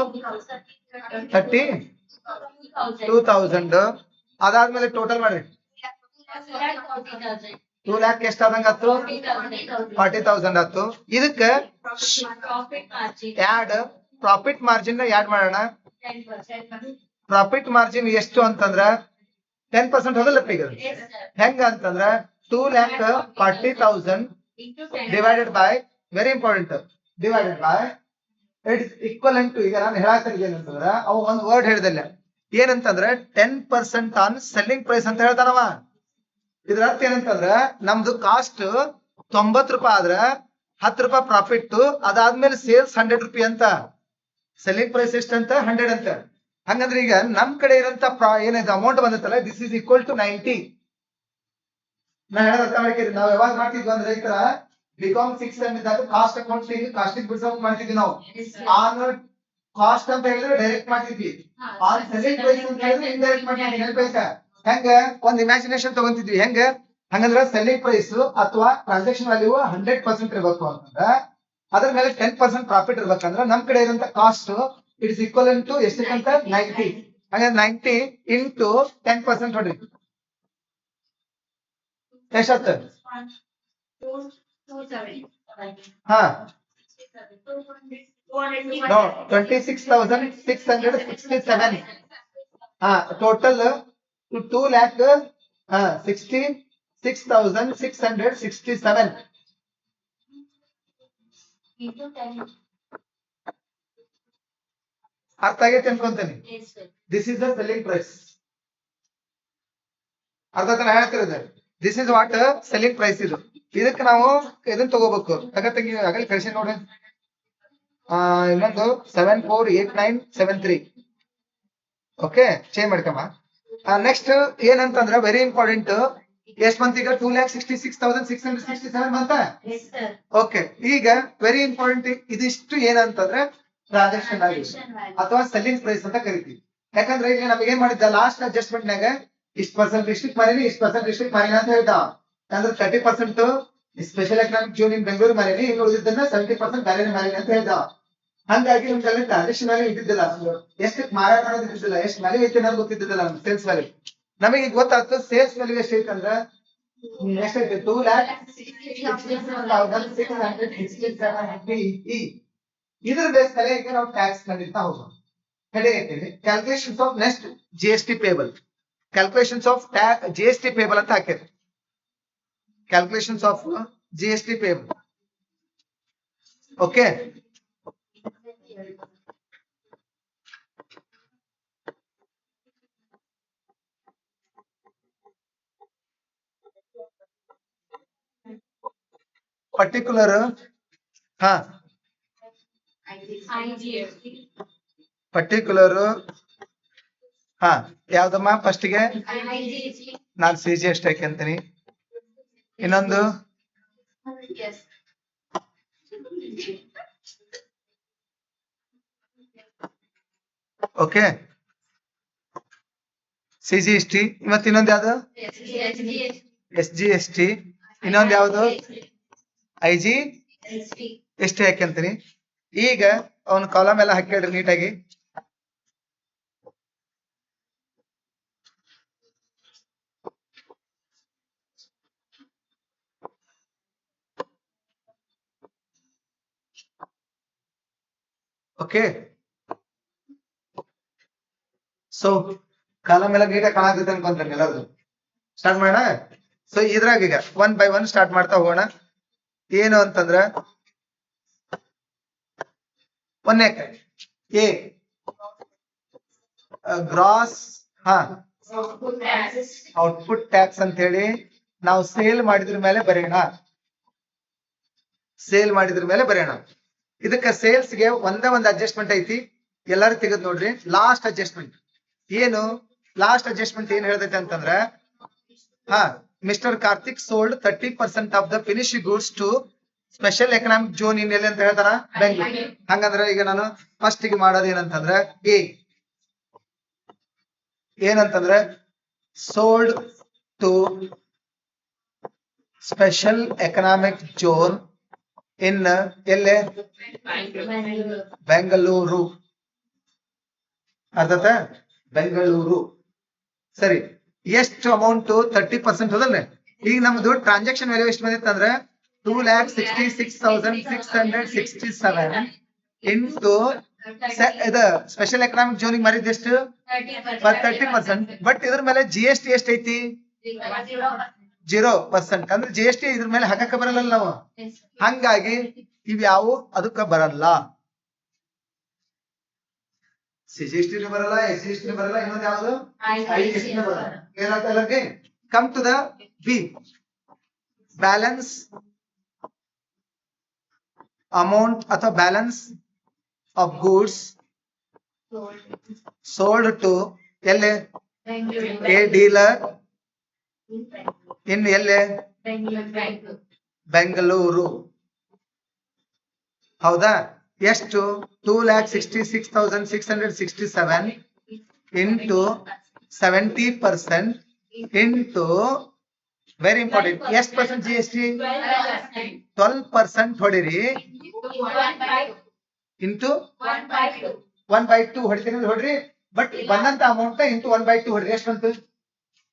32,000. ಅದಾದ್ಮೇಲೆ ಟೋಟಲ್ ಮಾಡ್ರಿ. 2 lakh ಎಷ್ಟಾದಂಗ ಆತು? 40,000 ಆತು. ಇದಕ್ಕೆ ಆಡ್ ಪ್ರಾಫಿಟ್ ಮಾರ್ಜಿನ್ ಯಾಡ್ ಮಾಡೋಣ. ಪ್ರಾಫಿಟ್ ಮಾರ್ಜಿನ್ ಎಷ್ಟು ಅಂತಂದ್ರ 10% ಹೋಗಲ್ಲಪ್ಪ ಈಗ. ಹೆಂಗ ಅಂತಂದ್ರ 2,40,000 divided by very important divided by it's equivalent to. ಈಗ ನಾನು ಹೇಳಾಕ್ತಿದ್ದೆ ಏನಂತಂದ್ರ ಅವ ಒಂದ್ ವರ್ಡ್ ಹೇಳಿದಲ್ಲ ಏನಂತಂದ್ರ 10% ಆನ್ ಸೆಲ್ಲಿಂಗ್ ಪ್ರೈಸ್ ಅಂತ ಹೇಳ್ತಾನವ. ಇದ್ರ ಅರ್ಥ ಏನಂತಂದ್ರ ನಮ್ದು ಕಾಸ್ಟ್ 90 ರೂಪಾಯಿ ಆದ್ರ 10 ರೂಪಾಯಿ ಪ್ರಾಫಿಟ್, ಅದಾದ್ಮೇಲೆ ಸೇಲ್ಸ್ 100 ರೂಪಾಯಿ ಅಂತ. ಸೆಲ್ಲಿಂಗ್ ಪ್ರೈಸ್ ಎಷ್ಟಂತ? 100 ಅಂತ. ಹಂಗಂದ್ರೆ ಈಗ ನಮ್ ಕಡೆ ಇರೋಂತ ಏನಿದೆ ಅಮೌಂಟ್ ಬಂದತ್ತಲ್ಲ ದಿಸ್ ಇಸ್ ಈಕ್ವಲ್ ಟು 90. ನಾ ಹೇಳೋದ್ ಅರ್ಥ ಮಾಡ್ತೀರಿ. ನಾವ್ ಯಾವಾಗ ಮಾಡ್ತಿದ್ವಿ ಅಂದ್ರೆ ಈ ತರ ಬಿಕಾಮ್ 6 ಇದ್ದಾಗ ಕಾಸ್ಟ್ ಅಕೌಂಟಿಂಗ್ ಕಾಸ್ಟಿಂಗ್ ಬಿಡಿಸೋಕ್ ಮಾಡ್ತಿದ್ವಿ ನಾವು. ಆನ್ ಕಾಸ್ಟ್ ಅಂತ ಹೇಳಿದ್ರೆ ಡೈರೆಕ್ಟ್ ಮಾಡ್ತಿದ್ವಿ. ಆನ್ ಸೆಲ್ಲಿಂಗ್ ಪ್ರೈಸ್ ಅಂತ ಹೇಳಿದ್ರೆ ಇಂಡೈರೆಕ್ಟ್ ಮಾಡ್ತಿದ್ವಿ. ನೆನಪೈತಾ? ಹೆಂಗ ಒಂದ್ ಇಮ್ಯಾಜಿನೇಷನ್ ತಗೊಂತಿದ್ವಿ. ಹೆಂಗ ಹಂಗಂದ್ರ ಸೆಲ್ಲಿಂಗ್ ಪ್ರೈಸ್ ಅಥವಾ ಟ್ರಾನ್ಸಾಕ್ಷನ್ ವ್ಯಾಲ್ಯೂ 100% ಇರಬೇಕು ಅಂತಂದ್ರ ಅದ್ರ ಮೇಲೆ 10% ಪ್ರಾಫಿಟ್ ಇರ್ಬೇಕಂದ್ರ ನಮ್ ಕಡೆ ಇರೋಂತ cost it is equal to ಎಷ್ಟಕ್ಕಂತ? 90. ಹಂಗ 90 ಇಂಟು 10% ಹೊಡ್ರಿ ಎಷ್ಟಾಗ್ತ? ಹಾ 26,667. ಹಾ ಟೋಟಲ್ 2,66,667. ಅರ್ಥ ಆಗೈತೆ ಅನ್ಕೊಂತೇನೆ. This is the selling price. ಅರ್ಥ ಹೇಳ್ತಿರೋದು this is what selling price. ಇದು ಇದಕ್ಕೆ ನಾವು ಇದನ್ನ ತಗೋಬೇಕು. ತಗತಗಿ ಆಗಲಿ ಕಳಿಸಿ ನೋಡ್ರಿ. ಇನ್ನೊಂದು 748973. ಓಕೆ ಚೇಂಜ್ ಮಾಡ್ಕಮ್ಮ. ನೆಕ್ಸ್ಟ್ ಏನಂತಂದ್ರ ವೆರಿ ಇಂಪಾರ್ಟೆಂಟ್. ಎಷ್ಟ್ ಬಂತ ಈಗ? 2,66,667 ಬಂತ. ಓಕೆ ಈಗ ವೆರಿ ಇಂಪಾರ್ಟೆಂಟ್ ಇದಿಷ್ಟು ಏನಂತಂದ್ರೆ ಟ್ರಾನ್ಸಾಕ್ಷನ್ ವ್ಯಾಲ್ಯೂ ಅಥವಾ ಸೆಲ್ಲಿಂಗ್ ಪ್ರೈಸ್ ಅಂತ ಕರಿತೀವಿ. ಯಾಕಂದ್ರೆ ಈಗ ನಮ್ಗೆ ಏನ್ ಮಾಡಿದ್ದ ಲಾಸ್ಟ್ ಅಡ್ಜಸ್ಟ್ಮೆಂಟ್ ನಾಗ ಇಷ್ಟು% ರಿಸ್ಟ್ರಿಕ್ಟ್ ಮಾಡೀನಿ, ಇಷ್ಟು% ರಿಸ್ಟ್ರಿಕ್ಟ್ ಮಾಡೀನಿ ಅಂತ ಹೇಳ್ದ. ಅಂದ್ರೆ 30% ಸ್ಪೆಷಲ್ ಎಕನಾಮಿಕ್ ಜೋನ್ ಇನ್ ಬೆಂಗಳೂರು ಮಾರೇನಿ, ಇನ್ನು ಉಳಿದಿದ್ದನ್ನ 70% ಬೇರೆ ಮಾರೇನಿ ಅಂತ ಹೇಳ್ದ. ಹಂಗಾಗಿ ನಮ್ಗೆ ಟ್ರಾನ್ಸಾಕ್ಷನ್ ವ್ಯಾಲ್ಯೂ ಇದ್ದಿದ್ದಿಲ್ಲ. ಎಷ್ಟು ಮಾರಾಟ ಅನ್ನೋದು ಇದ್ದಿದ್ದಿಲ್ಲ, ಎಷ್ಟು ವ್ಯಾಲ್ಯೂ ಐತೆ ಅನ್ನೋದು ಗೊತ್ತಿದ್ದಿಲ್ಲ. ನಮ್ಗೆ ಸೇಲ್ಸ್ ವ್ಯಾಲ್ಯೂ ನಮಗೆ ಗೊತ್ತಾಗ್ತದೆ. ಸೇಲ್ಸ್ ವ್ಯಾಲ್ಯೂ ಎಷ್ಟೈತೆ ಅಂದ್ರೆ ಎಷ್ಟೈತೆ? 2,66,667. ಇದ್ರ ಬೇಸ್ ಮೇಲೆ ಈಗ ನಾವು ಟ್ಯಾಕ್ಸ್ ಕಂಡಿಡ್ತಾ ಹೋಗೋಣ. ಹೇಗೆ calculations of next GST payable. Calculations of GST payable ಅಂತ ಹಾಕಿದೆ. Calculations of GST payable. Okay particular ಹಾ ಪರ್ಟಿಕ್ಯುಲರ್ ಹಾ ಯಾವ್ದಮ್ಮ ಫಸ್ಟ್ಗೆ ನಾನು ಸಿ ಜಿ ಎಸ್ ಟಿ ಹಾಕ್ಯಂತೀನಿ. ಇನ್ನೊಂದು okay C G S T. ಮತ್ತ ಇನ್ನೊಂದು ಯಾವ್ದು ಎಸ್ ಜಿ ಎಸ್ ಟಿ. ಇನ್ನೊಂದು ಯಾವ್ದು ಐ ಜಿ ಎಸ್ ಟಿ ಹಾಕ್ಯಂತೀನಿ. ಈಗ ಅವನು ಕಾಲಮ್ ಎಲ್ಲ ಹಾಕ್ಯಾಡ್ರಿ ನೀಟಾಗಿ. ಓಕೆ ಸೊ ಕಾಲಮ್ ಎಲ್ಲ ನೀಟಾಗಿ ಕಾಣಾಕತ್ತೆ ಅನ್ಕೊಂತಾನೆ ಎಲ್ಲರೂ. ಸ್ಟಾರ್ಟ್ ಮಾಡೋಣ. ಸೊ ಇದ್ರಾಗ ಈಗ 1 by 1 ಸ್ಟಾರ್ಟ್ ಮಾಡ್ತಾ ಹೋಗೋಣ. ಏನು ಅಂತಂದ್ರ ಒಂದೇ ಎ ಗ್ರಾಸ್ ಹಾ ಔಟ್ಪುಟ್ ಟ್ಯಾಕ್ಸ್ ಅಂತ ಹೇಳಿ ನಾವು ಸೇಲ್ ಮಾಡಿದ್ರ ಮೇಲೆ ಬರೆಯೋಣ. ಸೇಲ್ ಮಾಡಿದ್ರ ಮೇಲೆ ಬರೆಯೋಣ. ಇದಕ್ಕ ಸೇಲ್ಸ್ ಗೆ ಒಂದೇ ಒಂದು ಅಡ್ಜಸ್ಟ್ಮೆಂಟ್ ಐತಿ, ಎಲ್ಲಾರು ತೆಗೆದು ನೋಡ್ರಿ. ಲಾಸ್ಟ್ ಅಡ್ಜಸ್ಟ್ಮೆಂಟ್ ಏನು? ಲಾಸ್ಟ್ ಅಡ್ಜಸ್ಟ್ಮೆಂಟ್ ಏನ್ ಹೇಳ್ತೈತೆ ಅಂತಂದ್ರ ಹಾ mister Karthik sold 30% of the finish goods to special economic zone in ಎಲ್ಲಿ ಅಂತ ಹೇಳ್ತಾರ ಬೆಂಗಳೂರು. ಹಂಗಂದ್ರೆ ಈಗ ನಾನು ಫಸ್ಟ್ ಗೆ ಮಾಡೋದು ಏನಂತಂದ್ರ ಎ ಏನಂತಂದ್ರೆ sold to special economic zone in ಎಲ್ಲೆ ಬೆಂಗಳೂರು. ಅರ್ಥಾತ ಬೆಂಗಳೂರು. ಸರಿ, ಎಷ್ಟು ಅಮೌಂಟ್? 30% ಹೋದಲ್ಲ. ಈಗ ನಮ್ದು ಟ್ರಾನ್ಸಾಕ್ಷನ್ ವ್ಯಾಲ್ಯೂ ಎಷ್ಟು ಬಂದಿತ್ತು ಅಂದ್ರೆ 2,66,667 ಇಂಟು ಇದು ಸ್ಪೆಷಲ್ ಎಕನಾಮಿಕ್ ಜೋನಿಗೆ ಮಾರಿದ ಎಷ್ಟು? 30%. ಬಟ್ ಇದ್ರ ಮೇಲೆ ಜಿ ಎಸ್ ಟಿ ಎಷ್ಟು ಐತಿ? 0%. ಅಂದ್ರೆ ಜಿ ಎಸ್ ಟಿ ಇದ್ರ ಮೇಲೆ ಹಾಕಕ್ಕ ಬರಲ್ಲ ನಾವು. ಹಂಗಾಗಿ ಇವ್ಯಾವು ಅದಕ್ಕ ಬರಲ್ಲ. ಸಿ ಜಿ ಎಸ್ ಟಿ ಬರಲ್ಲ, ಎಸ್ ಜಿ ಎಸ್ ಟಿ ಬರಲ್ಲ, ಇನ್ನೊಂದು ಯಾವುದು ಐ ಜಿ ಎಸ್ ಟಿ ಬರಲ್ಲ. ಏನಾಗ್ತದೆ? Come to the B balance amount ಅಥವಾ balance of goods sold to ಎಲ್ಲೆ? ಎ ಡೀಲರ್ ಇನ್ ಎಲ್ಲೆ? ಬೆಂಗಳೂರು. ಹೌದಾ? ಎಷ್ಟು? 2,66,667 ಇಂಟು 70% ಇಂಟು ವೆರಿ ಇಂಪಾರ್ಟೆಂಟ್ ಎಷ್ಟು ಪರ್ಸೆಂಟ್ ಜಿ ಎಸ್ ಟಿ? 12% ಹೊಡಿರಿ ಇಂಟು 1/2 ಹೊಡಿತೀನಿ ಹೊಡ್ರಿ. ಬಟ್ ಬಂದಂತ ಅಮೌಂಟ್ ಇಂಟು 1/2 ಹೊಡ್ರಿ. ಎಷ್ಟು ಬಂತು?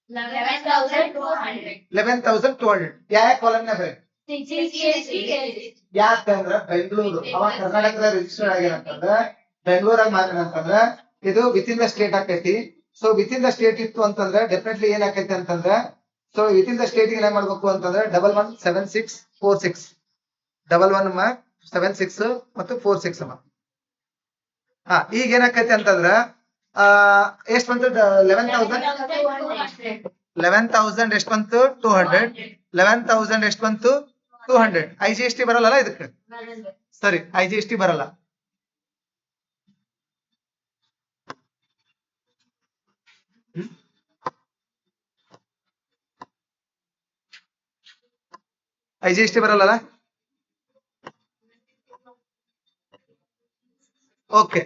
11,200. ಯಾವ ಕಾಲಮ್ ನ ಬರೀ? ಯಾಕಂದ್ರ ಬೆಂಗಳೂರು ಅವ ಕರ್ನಾಟಕದ ರಿಜಿಸ್ಟರ್ ಆಗಿರಂತಂದ್ರ ಬೆಂಗಳೂರಾಗ ಮಾರಿನಂತಂದ್ರ ಇದು ವಿತ್ ಇನ್ ದ ಸ್ಟೇಟ್ ಆಕೈತಿ. So with in the state ಇತ್ತು ಅಂತಂದ್ರೆ ಡೆಫಿನೆಟ್ಲಿ ಏನ್ ಆಕೈತಿ ಅಂತಂದ್ರ so with in the state ಏನ್ ಮಾಡ್ಬೇಕು ಅಂತಂದ್ರೆ 117646 1176 ಮತ್ತು 46 ಹಾ ಈಗ ಏನಾಕೈತಿ ಅಂತಂದ್ರ ಎಷ್ಟು ಬಂತು? 11,000 ಎಷ್ಟು ಬಂತು? 200. 11,000 ಎಷ್ಟು ಬಂತು? 200. ಐ ಜಿ ಎಸ್ ಟಿ ಬರಲ್ಲ ಇದಕ್ಕೆ. ಸರಿ, ಐ ಜಿ ಎಸ್ ಟಿ ಬರಲ್ಲ. ಐ ಜಿ ಎಸ್ ಟಿ ಬರಲ್ಲ. ಓಕೆ,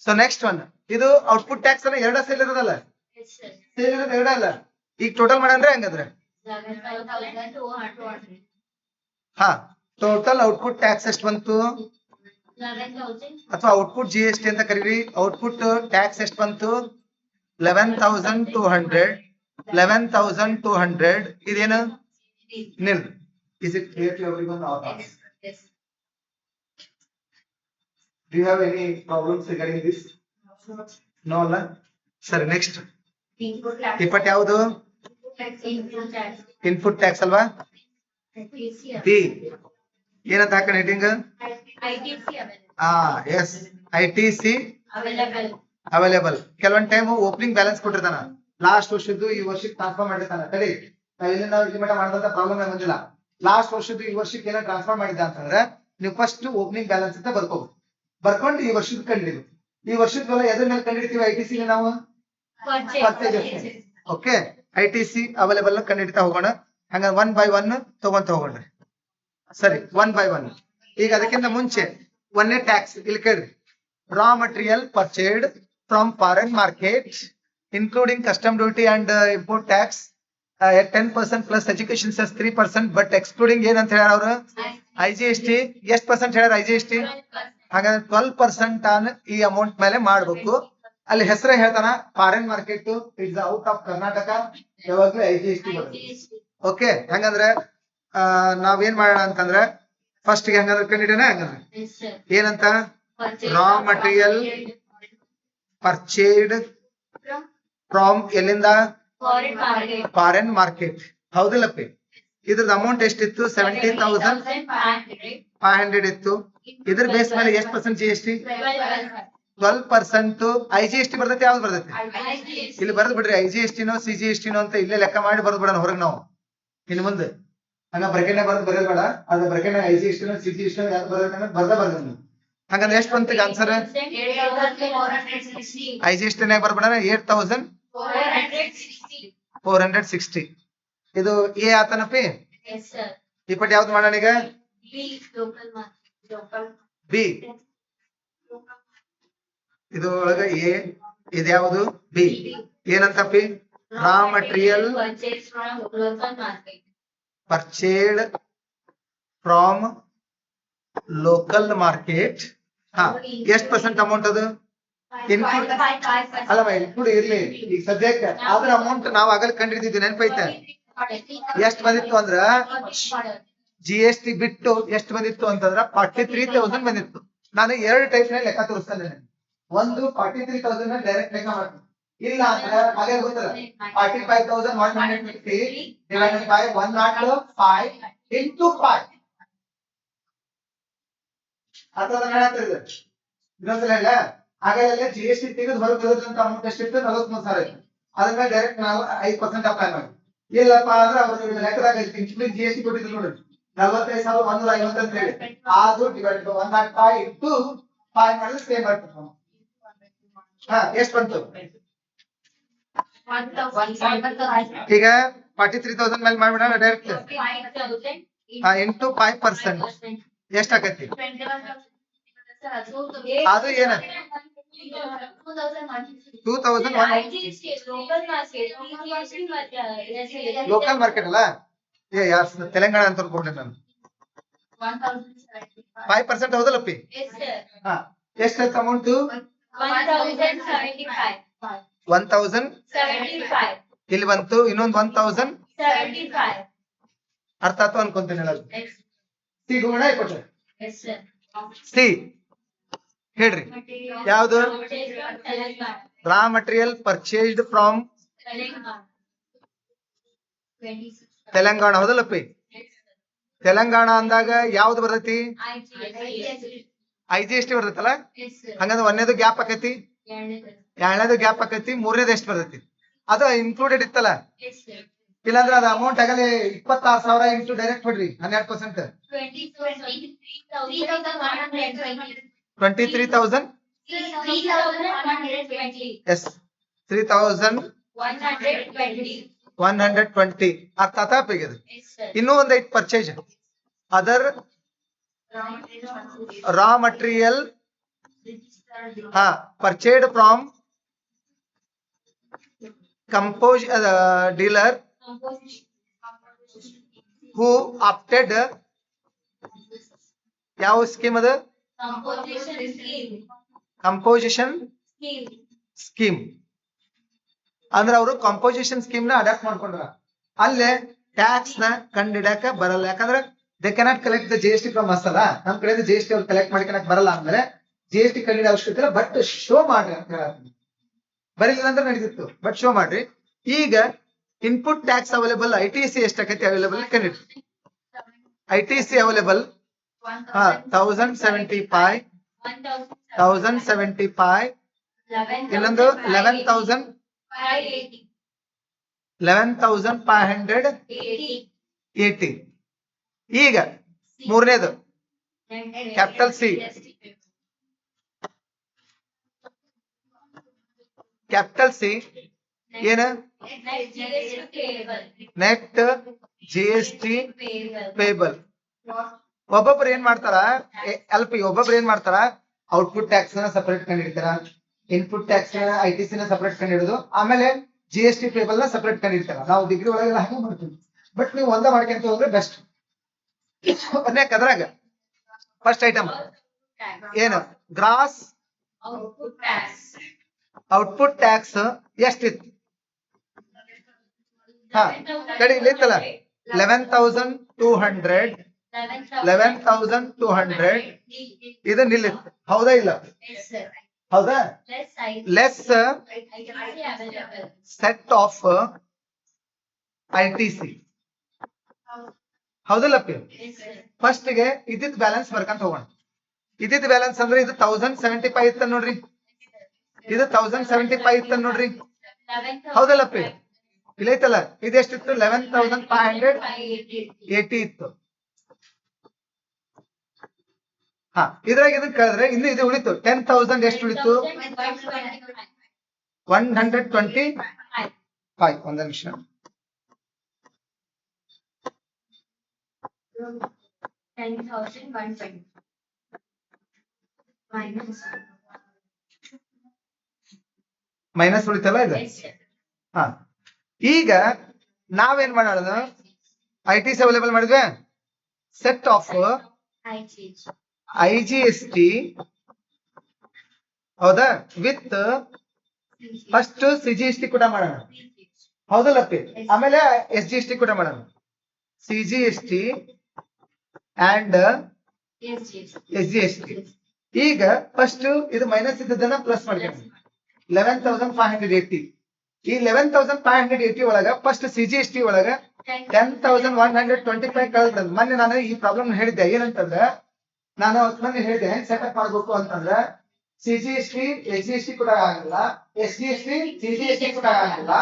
ಸೊ ನೆಕ್ಸ್ಟ್ ಒನ್ ಇದು ಔಟ್ಪುಟ್ ಟ್ಯಾಕ್ಸ್ ಅನ್ನ ಎರಡ ಸೇಲ್ ಇರೋದಲ್ಲ? ಸೇಲ್ ಇರೋದು ಎರಡ ಅಲ್ಲ. ಈಗ ಟೋಟಲ್ ಮಾಡಂದ್ರೆ ಹಂಗಂದ್ರೆ ಹಾ ಟೋಟಲ್ ಔಟ್ಪುಟ್ ಟ್ಯಾಕ್ಸ್ ಎಷ್ಟು ಬಂತು? ಅಥವಾ ಔಟ್ಪುಟ್ ಜಿ ಎಸ್ ಟಿ ಅಂತ ಕರೀರಿ. ಔಟ್ಪುಟ್ ಟ್ಯಾಕ್ಸ್ ಎಷ್ಟು ಬಂತು? 11,200. 11,200 ಇದೇನು? ನಿಲ್. Is it clear to everyone? Yes. Do you have any problems regarding this? No, ಅಲ್ಲ. ಸರಿ, ನೆಕ್ಸ್ಟ್ ಇಪ್ಪತ್ತು ಯಾವುದು? ಇನ್ಪುಟ್ ಟ್ಯಾಕ್ಸ್ ಅಲ್ವಾ? ಬಿ ಏನಂತ ಹಾಕೋಣ heading? S I T C available. ಕೆಲವೊಂದ್ ಟೈಮ್ ಓಪನಿಂಗ್ ಬ್ಯಾಲೆನ್ಸ್ ಕೊಟ್ಟಿರ್ತಾನ, ಲಾಸ್ಟ್ ವರ್ಷದ್ದು ಈ ವರ್ಷಕ್ಕೆ ಟ್ರಾನ್ಸ್ಫರ್ ಮಾಡಿರ್ತಾನ. ತಡಿ, ನಾವು ಇಲ್ಲಿ ಮಟ್ಟ ಮಾಡಿದಂತ ಪ್ರಾಬ್ಲಮ್ ಬಂದಿಲ್ಲ. ಲಾಸ್ಟ್ ವರ್ಷದ್ದು ಈ ವರ್ಷಕ್ಕೆ ಏನೋ ಟ್ರಾನ್ಸ್ಫರ್ ಮಾಡಿದ್ದ ಅಂತಂದ್ರೆ ನೀವು ಫಸ್ಟ್ ಓಪನಿಂಗ್ ಬ್ಯಾಲೆನ್ಸ್ ಅಂತ ಬರ್ಕೋಬಹುದು. ಬರ್ಕೊಂಡು ಈ ವರ್ಷದ ಕಂಡಿಡಿದು, ಈ ವರ್ಷದ ಎದ್ರ ಮೇಲೆ ಕಂಡಿಡ್ತೀವಿ? ಐ ಟಿ ಸಿ ನಾವು okay I T C available ಕಂಡಿಡ್ತಾ ಹೋಗೋಣ. ಹಂಗ 1 by 1 ತಗೊಂತ ಹೋಗೋಣ. ಸರಿ, 1 by 1. ಈಗ ಅದಕ್ಕಿಂತ ಮುಂಚೆ ಒಂದೇ ಟ್ಯಾಕ್ಸ್ ಇಲ್ಲಿ ಕೇಳ್ರಿ. ರಾ material purchased from foreign market including custom duty and import tax at 10% plus education cess 3%, but excluding ಏನಂತ ಹೇಳ್ಯಾರ ಅವರು? IGST. ಎಷ್ಟು ಪರ್ಸೆಂಟ್ ಹೇಳ್ಯಾರ IGST? ಹಾಗಾದ್ರೆ 12% ಆನ್ ಈ ಅಮೌಂಟ್ ಮೇಲೆ ಮಾಡ್ಬೇಕು. ಅಲ್ಲಿ ಹೆಸರೇ ಹೇಳ್ತಾನ, foreign market it's out of Karnataka, ಯಾವಾಗ್ಲೂ IGST ಬರುತ್ತೆ. ಓಕೆ, ಹಂಗಂದ್ರೆ ನಾವೇನ್ ಮಾಡೋಣ ಅಂತಂದ್ರೆ ಫಸ್ಟ್ ಗೆ ಹಂಗಂದ್ರೆ ಕಂಡಿಡೋಣ. ಹಂಗಂದ್ರೆ ಏನಂತ? ರಾ ಮಟೀರಿಯಲ್ ಪರ್ಚೇಡ್ ಫ್ರಮ್ ಎಲ್ಲಿಂದ? Foreign market. ಹೌದಿಲ್ಲಪ್ಪಿ? ಇದ್ರದ್ದು ಅಮೌಂಟ್ ಎಷ್ಟಿತ್ತು? 17,500 ಇತ್ತು. ಇದ್ರ ಬೇಸ್ ಮೇಲೆ ಎಷ್ಟು ಪರ್ಸೆಂಟ್ GST? 12%. IGST ಬರ್ತೈತಿ, ಯಾವ್ದು ಬರ್ತೈತಿ? ಇಲ್ಲಿ ಬರ್ದ್ ಬಿಡ್ರಿ, IGST ನೋ CGST ನೋ ಅಂತ ಇಲ್ಲೇ ಲೆಕ್ಕ ಮಾಡಿ ಬರ್ದ್ ಬಿಡೋಣ ಹೊರಗೆ ನಾವು ಇನ್ನು ಮುಂದೆ. ಹಂಗ ಬ್ರಕೆಟ್ ಬರ್ದ್ ಬರೋಬೇಡ, ಅದ bracket IGST no CGST no ಯಾವ್ದು ಬರ್ದ ಹಂಗಂದ್ರೆ ಎಷ್ಟು ಬಂತ ಆನ್ಸರ್? IGST ನಾಗ ಬರ್ಬೇಡ, 8,460. ಇದು ಎ ಆತನಪ್ಪಿ. ಈ ಪಟ್ಟಿ ಯಾವ್ದು ಮಾಡೋಣ ಈಗ? ಬಿ. ಇದು ಒಳಗ ಎ, ಇದ್ಯಾವುದು? ಬಿ. ಏನಂತಪ್ಪಿ? Raw material purchased from local market. ಎಷ್ಟು ಪರ್ಸೆಂಟ್ ಅಮೌಂಟ್ ಅದು? ಇನ್ಕ್ಲೂಡ್ ಅಲ್ಲ ಇನ್ಕ್ಲೂಡ್ ಇರ್ಲಿ ಈಗ ಸದ್ಯಕ್ಕೆ. ಆದ್ರ ಅಮೌಂಟ್ ನಾವು ಆಗಲ್ ಕಂಡಿಡ್ತಿದ್ವಿ, ನೆನಪೈತೆ? ಎಷ್ಟು ಬಂದಿತ್ತು ಅಂದ್ರ GST ಬಿಟ್ಟು ಎಷ್ಟು ಬಂದಿತ್ತು ಅಂತಂದ್ರ 43,000 ಬಂದಿತ್ತು. ನಾನು 2 ಟೈಪ್ ನಲ್ಲಿ ಲೆಕ್ಕ ತೋರಿಸ್ತೇನೆ. ಒಂದು 43,000 ಡೈರೆಕ್ಟ್ ಲೆಕ್ಕ ಮಾಡ್ತೀನಿ. ಇಲ್ಲ ಅಂದ್ರೆ ಹಾಗೆ ಗೊತ್ತಲ್ಲ, 45,150 divided by 105 into 5. ಅಥವಾ ಹೇಳ್ತಿದ್ದೆ ಇನ್ನೊಂದ್ಸಲ ಇಲ್ಲ. ಹಾಗಾದ್ರೆ GST ತೆಗೆದು ಹೊರಗೆ ಬರೋದಂತ ಅಮೌಂಟ್ ಎಷ್ಟಿತ್ತು? 43,000 ಇತ್ತು. ಅದ್ರ ಮೇಲೆ ಡೈರೆಕ್ಟ್ ನಾವು 5% ಅಪ್ಲೈ ಮಾಡಿ. ಇಲ್ಲಪ್ಪ ಅಂದ್ರೆ ಅವ್ರು ಲೆಕ್ಕದಾಗ ಇನ್ಕ್ಲೂಡಿಂಗ್ GST ಕೊಟ್ಟಿದ್ರು ನೋಡಿ, 45,150 ಅಂತ ಹೇಳಿ, ಅದು ಡಿವೈಡ್ ಬೈ 105 into 5 ಮಾಡಿದ್ರೆ ಸೇಮ್ ಬರ್ತದೆ. ಎಷ್ಟು ಬಂತು? ಈಗ 43,000 ಮೇಲೆ ಮಾಡ್ಬಿಡೋಣ ಡೈರೆಕ್ಟ್. ಇಂಟು 5% ಎಷ್ಟಾಗತ್ತಿ? ಅದು ಏನ? 2,000 ಲೋಕಲ್ ಮಾರ್ಕೆಟ್ ಅಲ್ಲ, ತೆಲಂಗಾಣ ಅಂತ ಅನ್ಕೊಂಡೆ ನಾನು. 5% ಹೌದಲ್ಲಪ್ಪಿ? ಎಷ್ಟು ಅಮೌಂಟ್? 1,075. ಇಲ್ಲಿ ಬಂತು ಇನ್ನೊಂದು 1,075. ಅರ್ಥ ಆಯ್ತು ಅನ್ಕೊಂತೀನಿ. ಸಿ ಗುಣ ಕೊಟ್ರೆ ಸಿ ಹೇಳ್ರಿ ಯಾವ್ದು? Raw material purchased from Telangana. ಹೌದಲ್ಲಪ್ಪಿ? ತೆಲಂಗಾಣ ಅಂದಾಗ ಯಾವ್ದು ಬರ್ತೈತಿ? IGST ಬರ್ತೈತಲ್ಲ. ಹಂಗಂದ್ರೆ ಒಂದೇದು ಗ್ಯಾಪ್ ಆಕೈತಿ, ಎರಡನೇದು ಗ್ಯಾಪ್ ಆಕೈತಿ, ಮೂರನೇದು ಎಷ್ಟು ಬರ್ತೈತಿ? ಅದು ಇನ್ಕ್ಲೂಡೆಡ್ ಇತ್ತಲ್ಲ. ಇಲ್ಲಾಂದ್ರೆ ಅದು ಅಮೌಂಟ್ ಆಗಲೇ 26,000 ಇಂಟು ಡೈರೆಕ್ಟ್ ಬಿಡ್ರಿ 12%. 23,000. ಎಸ್, 3,120. ಅರ್ಥ ಆತಾಪಿಗೆ. ಇನ್ನೂ ಒಂದ್ ಐದು purchase. Other Ra material purchased from compose dealer who opted. ಯಾವ ಸ್ಕೀಮ್ ಅದು? Composition scheme. ಅಂದ್ರೆ ಅವರು ಕಂಪೋಸಿಷನ್ ಸ್ಕೀಮ್ ನ ಅಡಾಪ್ಟ್ ಮಾಡ್ಕೊಂಡ್ರ. ಅಲ್ಲೇ ಟ್ಯಾಕ್ಸ್ ನ ಕಂಡಿಡಕ ಬರಲ್ಲ, ಯಾಕಂದ್ರೆ they cannot collect the GST from us ಅಲ್ಲ. ನಮ್ ಕಡೆ GST ಅವ್ರು ಕಲೆಕ್ಟ್ ಮಾಡ್ಕೊಳಕ್ ಬರಲ್ಲ. ಅಂದ್ಮೇಲೆ GST ಕಂಡಿಡ ಅವಶ್ಯಕತೆ ಇಲ್ಲ, ಬಟ್ ಶೋ ಮಾಡ್ರಿ ಅಂತ ಹೇಳ. ಬರೀಲಿಲ್ಲ ಅಂದ್ರೆ ನಡೀತಿತ್ತು, ಬಟ್ ಶೋ ಮಾಡ್ರಿ. ಈಗ ಇನ್ಪುಟ್ ಟ್ಯಾಕ್ಸ್ ಅವೈಲೇಬಲ್ ITC ಎಷ್ಟಾಕೈತಿ ಅವೈಲೇಬಲ್ ಕಂಡಿಡ್ರಿ. ITC ಅವೈಲೇಬಲ್ 1,075 1075 ಇನ್ನೊಂದು 11,580 ಈಗ ಮೂರನೇದು ಕ್ಯಾಪಿಟಲ್ ಸಿ ಏನು ನೆಟ್ GST ಪೇಬಲ್ ಒಬ್ಬೊಬ್ರು ಏನ್ ಮಾಡ್ತಾರ ಒಬ್ಬೊಬ್ರು ಏನ್ ಮಾಡ್ತಾರ ಔಟ್ಪುಟ್ ಟ್ಯಾಕ್ಸ್ ನ ಸಪರೇಟ್ ಕಂಡು ಹಿಡಿತಾರ ಇನ್ಪುಟ್ ಟ್ಯಾಕ್ಸ್ ITC ನ ಸಪರೇಟ್ ಕಂಡು ಹಿಡಿದು ಆಮೇಲೆ GST ಪೇಬಲ್ ನ ಸಪರೇಟ್ ಕಂಡು ಹಿಡಿತಾರ ನಾವು ಡಿಗ್ರಿ ಒಳಗೆಲ್ಲ ಹಾಗೆ ಮಾಡ್ತೀವಿ ಬಟ್ ನೀವು ಒಂದ ಮಾಡ್ಕೊಂತ ಹೋದ್ರೆ ಬೆಸ್ಟ್ ಅದ್ರಾಗ ಫಸ್ಟ್ ಐಟಮ್ ಏನು ಗ್ರಾಸ್ ಔಟ್ಪುಟ್ ಟ್ಯಾಕ್ಸ್ ಎಷ್ಟಿತ್ತು ಹಾ ಕಡೆ ಇಲ್ಲಿ ಇತ್ತಲ್ಲ 11,200 ಇದು ನಿಲ್ಲಿತ್ತು ಹೌದಾ ಇಲ್ಲ ಹೌದಾ ಲೆಸ್ ಸೆಟ್ ಆಫ್ ITC ಹೌದಲ್ಲಪ್ಪಿ ಫಸ್ಟ್ ಗೆ ಇದ್ದಿದ್ ಬ್ಯಾಲೆನ್ಸ್ ಬರ್ಕಂತ ಹೋಗೋಣ ಇದ್ದಿದ್ ಬ್ಯಾಲೆನ್ಸ್ ಅಂದ್ರೆ ಇದು 1075 ಇತ್ತ ನೋಡ್ರಿ ಇದು 1075 ಇತ್ತ ನೋಡ್ರಿ ಹೌದಲ್ಲಪ್ಪಿ ಇಲ್ಲ ಐತಲ್ಲ ಇದು ಎಷ್ಟಿತ್ತು 11,580 ಇತ್ತು ಹಾ ಇದ್ರಾಗ ಇದನ್ನ ಕಳೆದ್ರೆ ಇನ್ನು ಇದು ಉಳಿತು 10,000 ಎಷ್ಟು ಉಳಿತು 125 ಒಂದ್ ನಿಮಿಷ ಮೈನಸ್ ಉಳಿತಲ್ಲ ಇದು ಹಾ ಈಗ ನಾವೇನ್ ಮಾಡೋಣ ITC ಅವೈಲೇಬಲ್ ಮಾಡಿದ್ವಿ ಸೆಟ್ ಆಫ್ IGST ಹೌದಾ ವಿತ್ ಫಸ್ಟ್ CGST ಕೂಡ ಮಾಡೋಣ ಹೌದಲ್ಲಪ್ಪಿ ಆಮೇಲೆ SGST ಕೂಡ ಮಾಡೋಣ CGST ಅಂಡ್ SGST ಈಗ ಫಸ್ಟ್ ಇದು ಮೈನಸ್ ಇದ್ದದನ್ನ ಪ್ಲಸ್ ಮಾಡ್ಕೊಂಡು 11,580 ಈ 11,580 ಒಳಗ ಫಸ್ಟ್ CGST ಒಳಗ 10,125 ಕಳೆದ ಮೊನ್ನೆ ನಾನು ಈ ಪ್ರಾಬ್ಲಮ್ ಹೇಳಿದ್ದೆ ಏನಂತಂದ್ರೆ ನಾನು ಮೊನ್ನೆ ಹೇಳಿದೆ ಹೆಂಗ್ ಸೆಟಪ್ ಮಾಡ್ಬೇಕು ಅಂತಂದ್ರೆ CGST SGST ಕೂಡ ಆಗಲ್ಲ SGST CGST ಕೂಡ ಆಗಲ್ಲ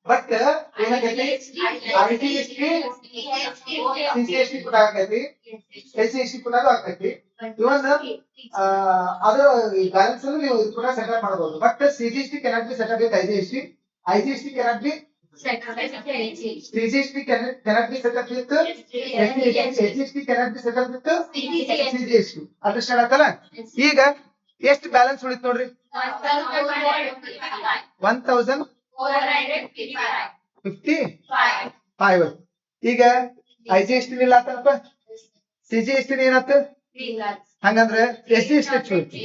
ಬಟ್ ಏನಾಗೈತಿ CGST ಕೂಡ ಆಗೈತಿ SGST ಕೂಡ ಆಗ್ತೈತಿ ಇವನ್ ಅದರ ಬ್ಯಾಲೆನ್ಸ್ ಅನ್ನು ನೀವು ಕೂಡ ಸೆಟಪ್ ಮಾಡಬಹುದು but CGST cannot be set up with IGST cannot be CGST cannot be set up with SGST cannot be set up with CGST understand ಆತಲ್ಲ ಈಗ ಎಷ್ಟು ಬ್ಯಾಲೆನ್ಸ್ ಉಳಿತು ನೋಡ್ರಿ 1,455 ಈಗ IGST ಇಲ್ಲ ಆತನಪ್ಪ CGST ಏನಾಯ್ತು ಹಂಗಂದ್ರೆ SGST ಎಷ್ಟು ಉಳಿತು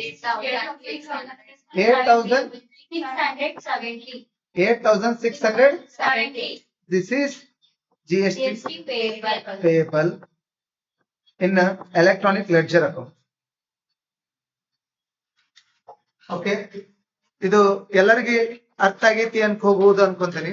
8,670 this is GST payable in electronic ledger account. Okay ಇದು ಎಲ್ಲರಿಗೆ ಅರ್ಥ ಆಗೈತಿ ಅನ್ಕೋಬಹುದು ಅನ್ಕೊಂತೀನಿ